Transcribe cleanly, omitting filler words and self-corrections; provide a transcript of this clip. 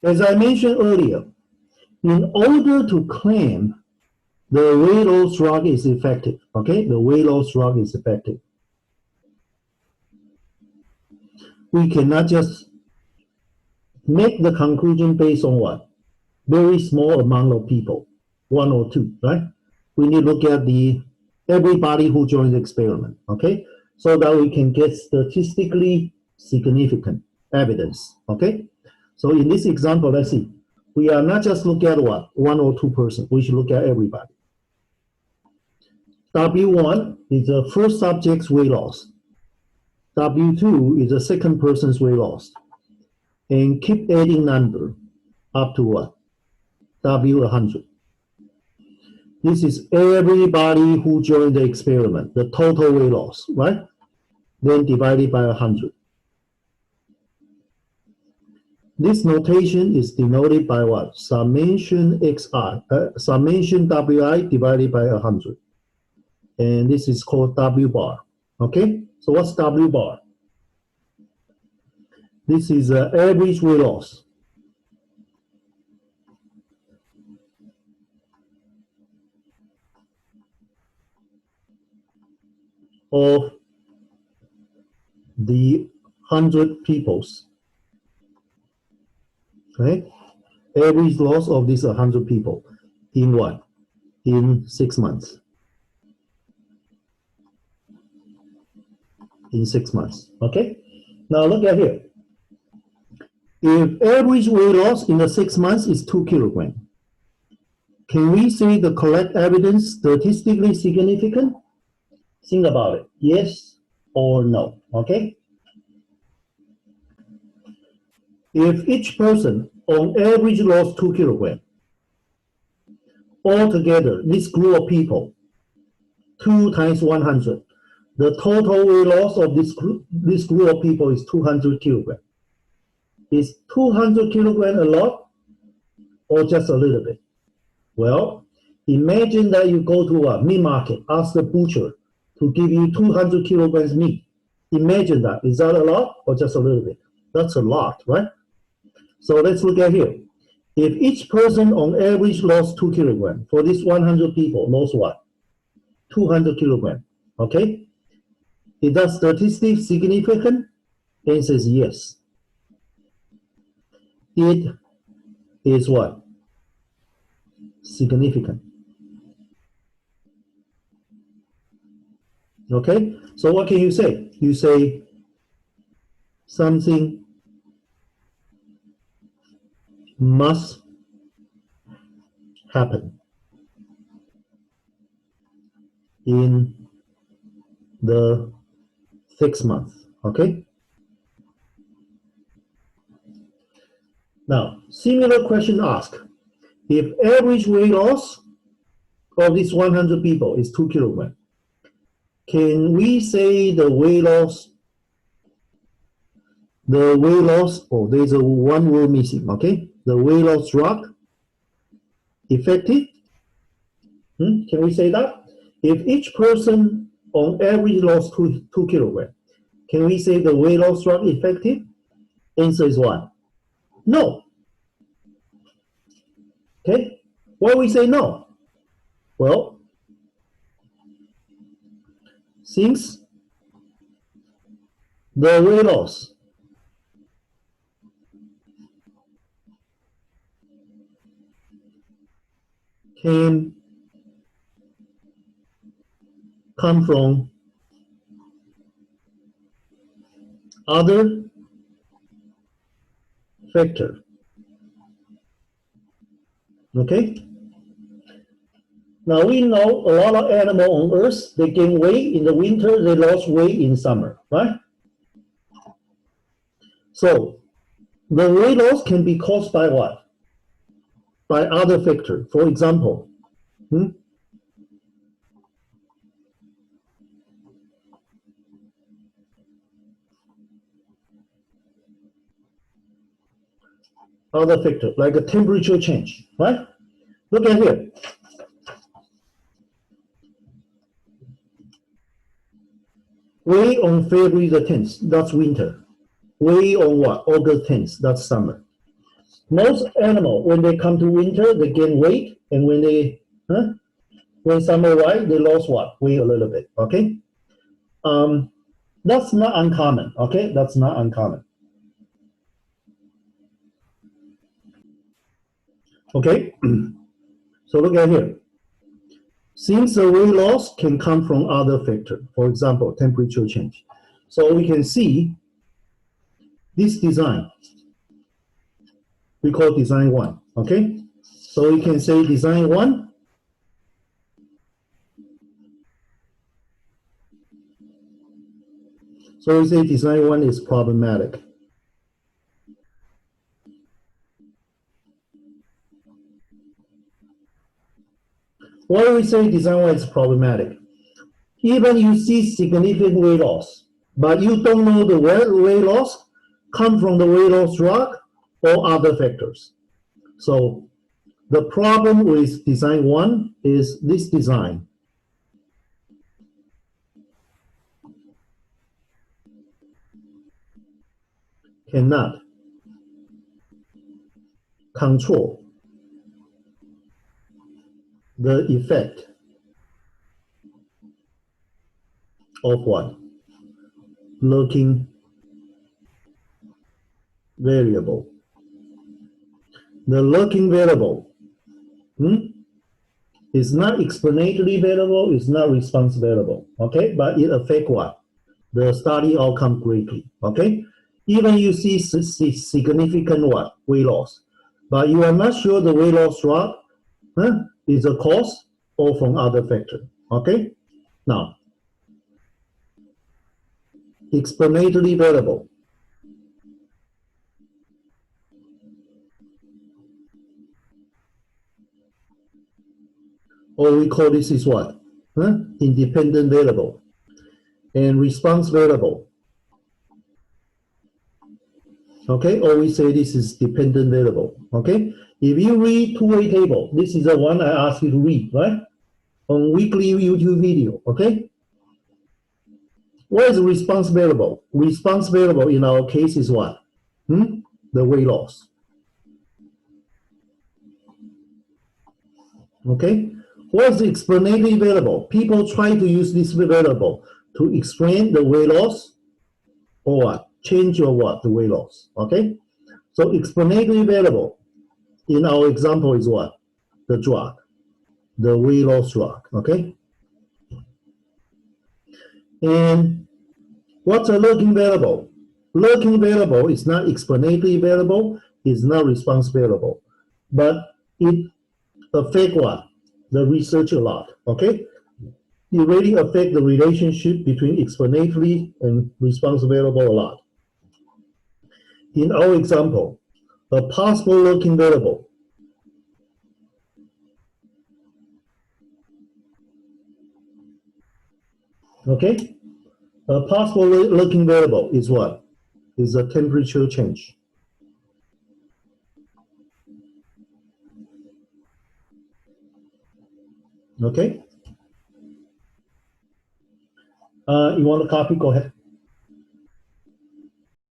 As I mentioned earlier, in order to claim the weight loss drug is effective, okay? The weight loss drug is effective. We cannot just make the conclusion based on what? Very small amount of people, 1 or 2, right? We need to look at everybody who joined the experiment, okay? So that we can get statistically significant evidence, okay? So in this example, let's see. We are not just looking at what? 1 or 2 persons. We should look at everybody. W1 is the first subject's weight loss. W2 is the second person's weight loss. And keep adding number up to what? W100. This is everybody who joined the experiment, the total weight loss, right? Then divided by 100. This notation is denoted by what? Summation summation Wi divided by 100. And this is called W bar, okay? So what's W bar? This is average weight loss. Of the 100 peoples, right? Average loss of these 100 people in what? In 6 months. In 6 months, okay? Now look at here. If average weight loss in the 6 months is 2 kilograms, can we say the correct evidence statistically significant? Think about it, yes or no, okay? If each person on average lost 2 kilograms, altogether, this group of people, 2 times 100, the total weight loss of this group of people is 200 kilograms. Is 200 kilograms a lot or just a little bit? Well, imagine that you go to a meat market, ask the butcher to give you 200 kilograms meat. Imagine that. Is that a lot or just a little bit? That's a lot, right? So let's look at here. If each person on average lost 2 kilograms, for these 100 people, lost what? 200 kilograms, okay? Is that statistically significant? Answer is yes. It is what? Significant. Okay, so what can you say? You say something must happen in the 6 months, okay? Now, similar question asked. If average weight loss of these 100 people is 2 kilograms, can we say the weight loss, oh, there's a one word missing, okay? The weight loss drug, effective? Can we say that? If each person on average lost 2 kilograms, can we say the weight loss drug effective? Answer is what? No. Okay, why we say no? Well, since the weight loss can come from other factor. Okay. Now we know a lot of animals on Earth, they gain weight in the winter, they lost weight in summer, right? So the weight loss can be caused by what? By other factor. For example, other factor, like a temperature change, right? Look at here. Weight on February the 10th, that's winter. Weight on what? August 10th, that's summer. Most animals, when they come to winter, they gain weight, and when summer arrives, they lost what? Weight a little bit. Okay, that's not uncommon. Okay, that's not uncommon. Okay, so look at here. Since the weight loss can come from other factors, for example, temperature change. So we can see this design, we call design 1, okay? So we can say design 1, so we say design 1 is problematic. Why do we say design 1 is problematic? Even you see significant weight loss, but you don't know the weight loss come from the weight loss drug or other factors. So the problem with design 1 is this design cannot control the effect of what? Looking variable. The looking variable is not explanatory variable, it's not response variable, okay? But it affects what? The study outcome greatly, okay? Even you see significant what? Weight loss, but you are not sure the weight loss drug is a cause or from other factor, okay? Now, explanatory variable. Or we call this is what? Independent variable. And response variable. Okay, or we say this is dependent variable. Okay, if you read two-way table, this is the one I asked you to read, right? On weekly YouTube video, okay? What is response variable? Response variable in our case is what? The weight loss. Okay, what is the explanatory variable? People try to use this variable to explain the weight loss or what? Change or what? The weight loss. Okay, so explanatory variable in our example is what? The drug, the weight loss drug. Okay, and what's a lurking variable? Lurking variable is not explanatory variable, it's not response variable, but it affects what? The research a lot. Okay, it really affects the relationship between explanatory and response variable a lot. In our example, a possible lurking variable. Okay, a possible lurking variable is what? Is a temperature change. Okay. You want a copy? Go ahead.